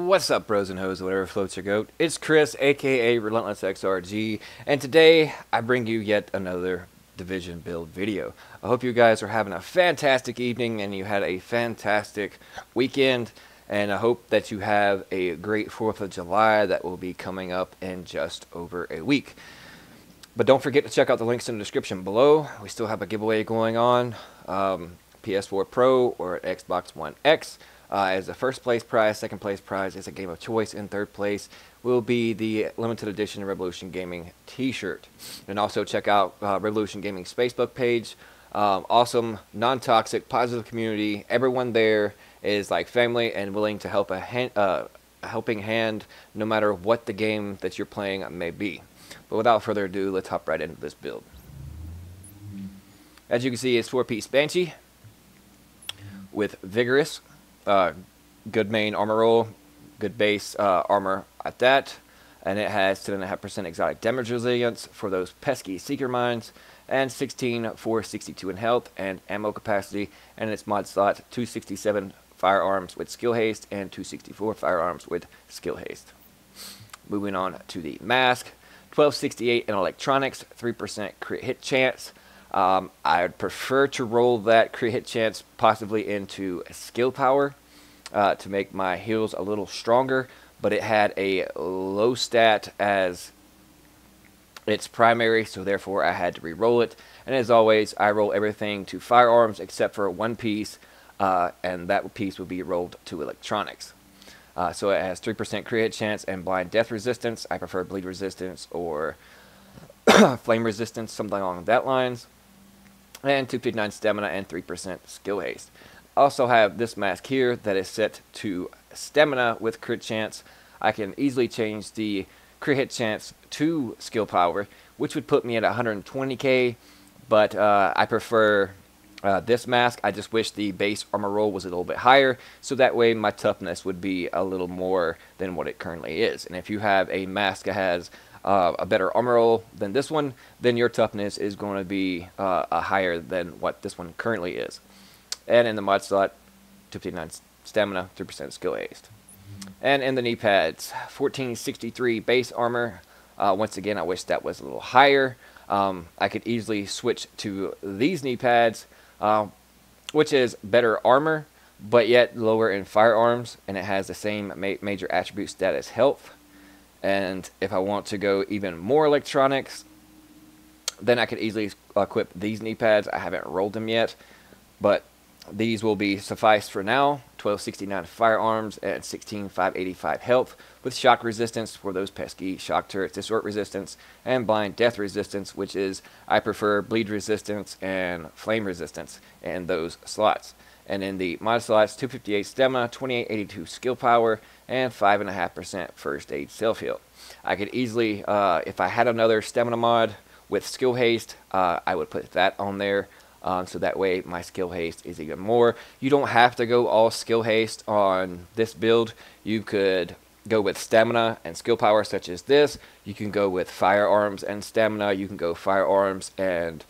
What's up, bros and hoes, whatever floats your goat? It's Chris, aka Relentless XRG, and today I bring you yet another Division build video. I hope you guys are having a fantastic evening and you had a fantastic weekend, and I hope that you have a great 4th of July that will be coming up in just over a week. But don't forget to check out the links in the description below. We still have a giveaway going on, PS4 Pro or Xbox One X. As the first place prize, second place prize is a game of choice, and third place will be the limited edition Revolution Gaming t-shirt. And also check out Revolution Gaming's Facebook page. Awesome, non-toxic, positive community. Everyone there is like family and willing to help a helping hand no matter what the game that you're playing may be. But without further ado, let's hop right into this build. As you can see, it's 4-piece Banshee with Vigorous. Good main armor roll, good base armor at that, and it has 10.5% exotic damage resilience for those pesky Seeker Mines, and 16 for 62 in health and ammo capacity, and its mod slot 267 firearms with skill haste and 264 firearms with skill haste. Moving on to the mask, 1268 in electronics, 3% crit hit chance. I'd prefer to roll that crit hit chance possibly into skill power to make my heals a little stronger, but it had a low stat as its primary, so therefore I had to re-roll it. And as always, I roll everything to firearms except for one piece, and that piece will be rolled to electronics. So it has 3% crit hit chance and blind death resistance. I prefer bleed resistance or flame resistance, something along that lines. And 259 stamina and 3% skill haste. Also have this mask here that is set to stamina with crit chance. I can easily change the crit hit chance to skill power, which would put me at 120k, but I prefer this mask. I just wish the base armor roll was a little bit higher, so that way my toughness would be a little more than what it currently is. And if you have a mask that has a better armor roll than this one, then your toughness is going to be higher than what this one currently is. And in the mod slot, 259 stamina, 3% skill haste. And in the knee pads, 1463 base armor. Once again, I wish that was a little higher. I could easily switch to these knee pads, which is better armor, but yet lower in firearms, and it has the same major attribute stat as health. And if I want to go even more electronics, then I could easily equip these knee pads. I haven't rolled them yet, but these will be suffice for now. 1269 firearms and 16585 health with shock resistance for those pesky shock turrets, distort resistance, and blind death resistance, which is I prefer bleed resistance and flame resistance in those slots. And in the mod slots, 258 stamina, 2882 skill power, and 5.5% first aid self heal. I could easily, if I had another stamina mod with skill haste, I would put that on there. So that way my skill haste is even more. You don't have to go all skill haste on this build. You could go with stamina and skill power such as this. You can go with firearms and stamina. You can go firearms and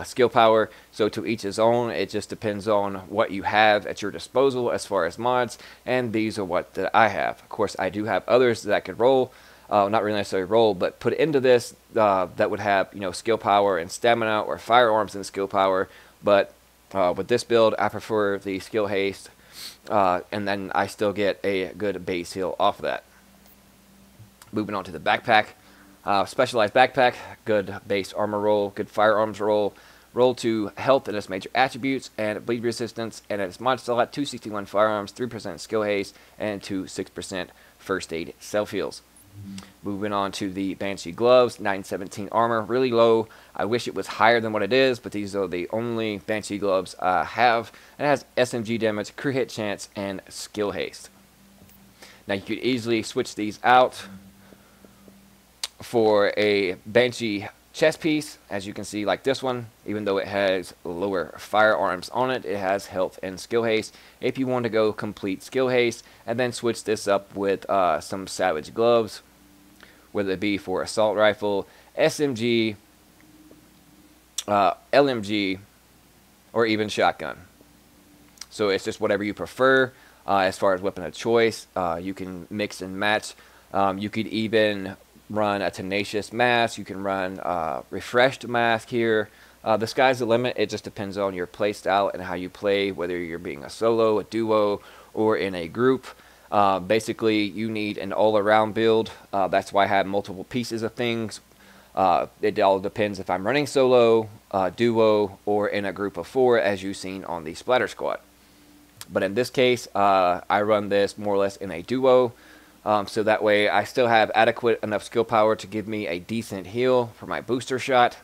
skill power. So to each his own. It just depends on what you have at your disposal as far as mods, and these are what that I have. Of course, I do have others that I could roll. Not really necessarily roll, but put into this that would have, you know, skill power and stamina, or firearms and skill power. But with this build, I prefer the skill haste, and then I still get a good base heal off of that. Moving on to the backpack, specialized backpack, good base armor roll, good firearms roll, roll to health and its major attributes, and bleed resistance, and its mod slot 261 firearms, 3% skill haste, and 6% first aid self heals. Moving on to the Banshee gloves, 917 armor, really low. I wish it was higher than what it is, but these are the only Banshee gloves I have. It has SMG damage, crit hit chance, and skill haste. Now you could easily switch these out for a Banshee chest piece, as you can see, like this one. Even though it has lower firearms on it, it has health and skill haste. If you want to go complete skill haste and then switch this up with some Savage gloves, whether it be for assault rifle, SMG, LMG, or even shotgun. So it's just whatever you prefer. as far as weapon of choice. You can mix and match. You could even run a Tenacious Mask. You can run Refreshed Mask here. The sky's the limit. It just depends on your play style and how you play, whether you're being a solo, a duo, or in a group. Basically, you need an all-around build. That's why I have multiple pieces of things. It all depends if I'm running solo, duo, or in a group of 4, as you've seen on the Splatter Squad. But in this case, I run this more or less in a duo. So that way I still have adequate enough skill power to give me a decent heal for my booster shot.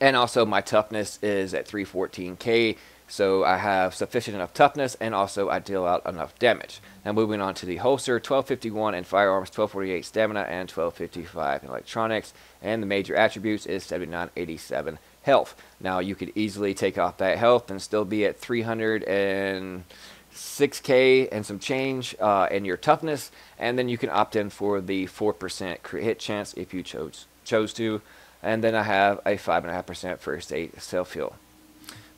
And also my toughness is at 314k, so I have sufficient enough toughness, and also I deal out enough damage. Now moving on to the holster, 1251 in firearms, 1248 stamina, and 1255 in electronics. And the major attributes is 7987 health. Now you could easily take off that health and still be at 306k and some change in your toughness, and then you can opt in for the 4% crit hit chance if you chose to. And then I have a 5.5% first aid self-heal.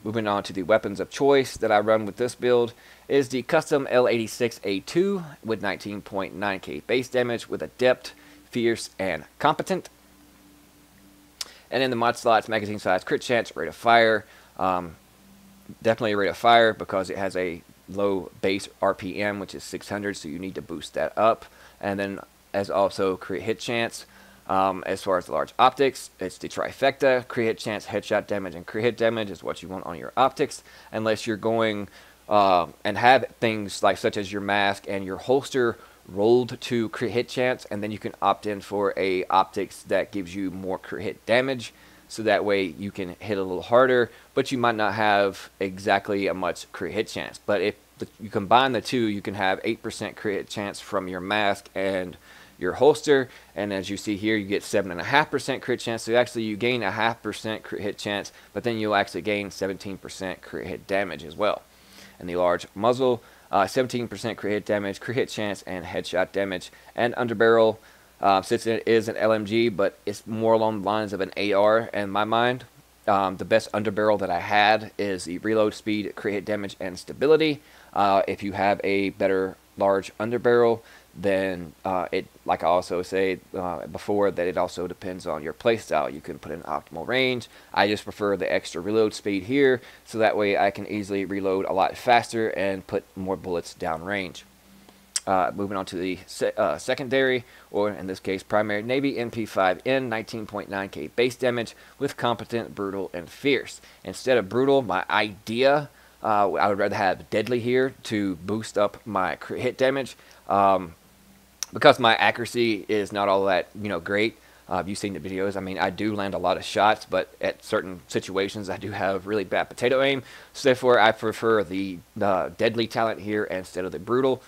Moving on to the weapons of choice that I run with this build is the custom L86A2 with 19.9k base damage with Adept, Fierce, and Competent. And in the mod slots, magazine size, crit chance, rate of fire. Definitely a rate of fire because it has a low base RPM, which is 600, so you need to boost that up. And then as also crit hit chance. As far as the large optics, it's the trifecta. Crit hit chance, headshot damage, and crit hit damage is what you want on your optics, unless you're going and have things like such as your mask and your holster rolled to crit hit chance, and then you can opt in for a optics that gives you more crit hit damage, so that way you can hit a little harder, but you might not have exactly a much crit hit chance. But if you combine the two, you can have 8% crit hit chance from your mask and your holster, and as you see here, you get 7.5% crit chance. So actually you gain a 0.5% crit hit chance, but then you'll actually gain 17% crit hit damage as well. And the large muzzle, 17% crit hit damage, crit hit chance, and headshot damage. And underbarrel, since it is an LMG, but it's more along the lines of an AR in my mind. The best underbarrel that I had is the reload speed, crit hit damage, and stability. If you have a better large underbarrel, then it, like I also say before, that it also depends on your playstyle. You can put in optimal range. I just prefer the extra reload speed here, so that way I can easily reload a lot faster and put more bullets down range. Moving on to the secondary, or in this case primary, Navy MP5N, 19.9k base damage with Competent, Brutal, and Fierce. Instead of Brutal, my idea, I would rather have Deadly here to boost up my crit hit damage. Because my accuracy is not all that, great. You've seen the videos. I mean, I do land a lot of shots, but at certain situations, I do have really bad potato aim. So therefore, I prefer the Deadly talent here instead of the Brutal.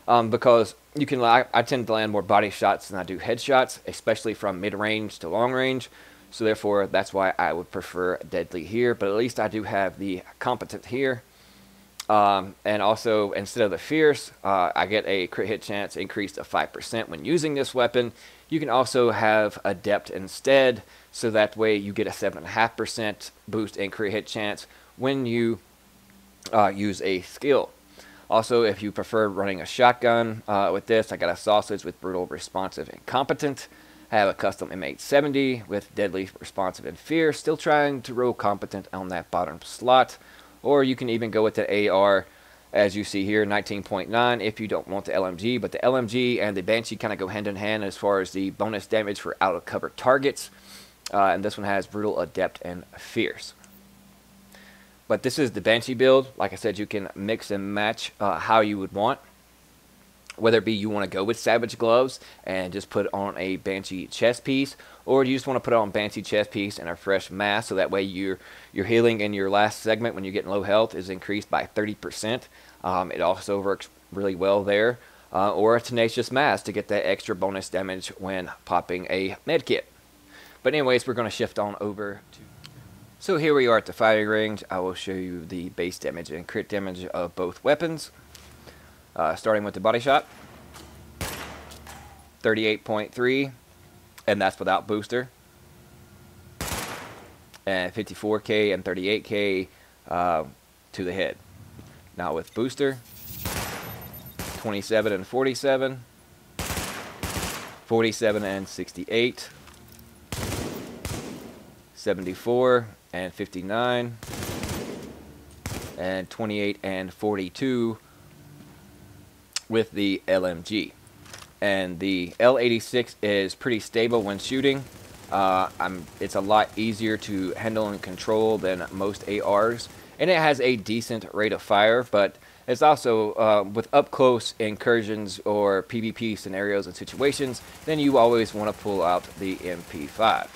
Because I tend to land more body shots than I do headshots, especially from mid-range to long range. So therefore, that's why I would prefer Deadly here. But at least I do have the Competent here. And also, instead of the Fierce, I get a crit hit chance increased to 5% when using this weapon. You can also have Adept instead, so that way you get a 7.5% boost in crit hit chance when you use a skill. Also, if you prefer running a shotgun with this, I got a Sausage with Brutal, Responsive, and Competent. I have a custom M870 with Deadly, Responsive, and Fierce. Still trying to roll Competent on that bottom slot. Or you can even go with the AR, as you see here, 19.9 if you don't want the LMG. But the LMG and the Banshee kind of go hand in hand as far as the bonus damage for out-of-cover targets. And this one has Brutal, Adept, and Fierce. But this is the Banshee build. Like I said, you can mix and match how you would want. Whether it be you want to go with Savage Gloves and just put on a Banshee chest piece, or you just want to put on Banshee chest piece and a fresh mask, so that way your healing in your last segment when you're getting low health is increased by 30%. It also works really well there. Or a Tenacious Mask to get that extra bonus damage when popping a med kit. But anyways, we're going to shift on over to... So here we are at the firing range. I will show you the base damage and crit damage of both weapons. Starting with the body shot, 38.3, and that's without booster, and 54k and 38k to the head. Now with booster, 27 and 47, 47 and 68, 74 and 59, and 28 and 42 with the LMG. And the L86 is pretty stable when shooting. It's a lot easier to handle and control than most ARs, and it has a decent rate of fire, but it's also with up close incursions or PvP scenarios and situations, then you always want to pull out the MP5.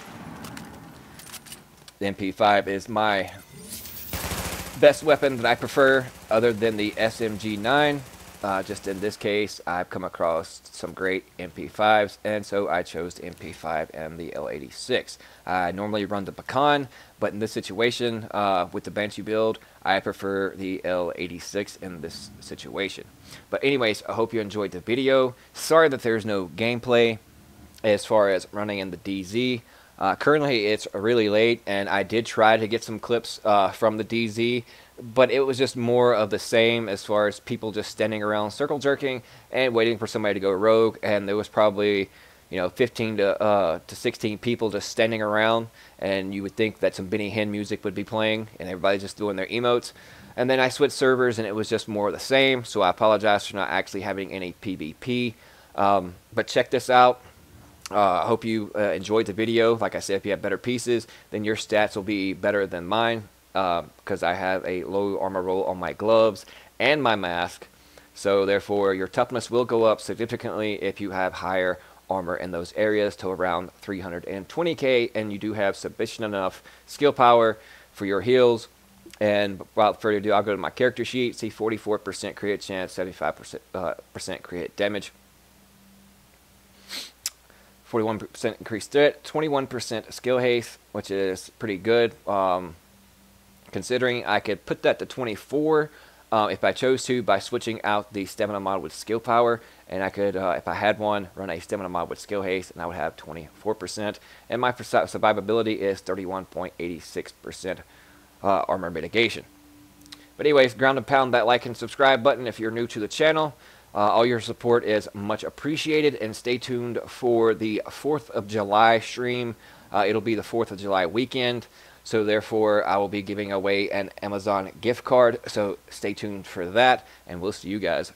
The MP5 is my best weapon that I prefer other than the SMG9. Just in this case, I've come across some great MP5s, and so I chose the MP5 and the L86. I normally run the Pecan, but in this situation, with the Banshee build, I prefer the L86 in this situation. But anyways, I hope you enjoyed the video. Sorry that there's no gameplay as far as running in the DZ. Currently, it's really late, and I did try to get some clips from the DZ, but it was just more of the same as far as people just standing around circle jerking and waiting for somebody to go rogue. And there was probably, 15 to 16 people just standing around, and you would think that some Benny Hinn music would be playing, and everybody's just doing their emotes. And then I switched servers, and it was just more of the same. So I apologize for not actually having any PvP. But check this out. I hope you enjoyed the video. Like I said, if you have better pieces, then your stats will be better than mine, because I have a low armor roll on my gloves and my mask. So therefore, your toughness will go up significantly if you have higher armor in those areas to around 320k, and you do have sufficient enough skill power for your heals. And without further ado, I'll go to my character sheet. See 44% crit chance, 75% crit damage. 41% increased threat, 21% skill haste, which is pretty good. Considering I could put that to 24 if I chose to by switching out the stamina mod with skill power, and I could, if I had one, run a stamina mod with skill haste, and I would have 24%. And my survivability is 31.86% armor mitigation. But anyways, ground and pound that like and subscribe button if you're new to the channel. All your support is much appreciated, and stay tuned for the 4th of July stream. It'll be the 4th of July weekend, so therefore I will be giving away an Amazon gift card, so stay tuned for that, and we'll see you guys.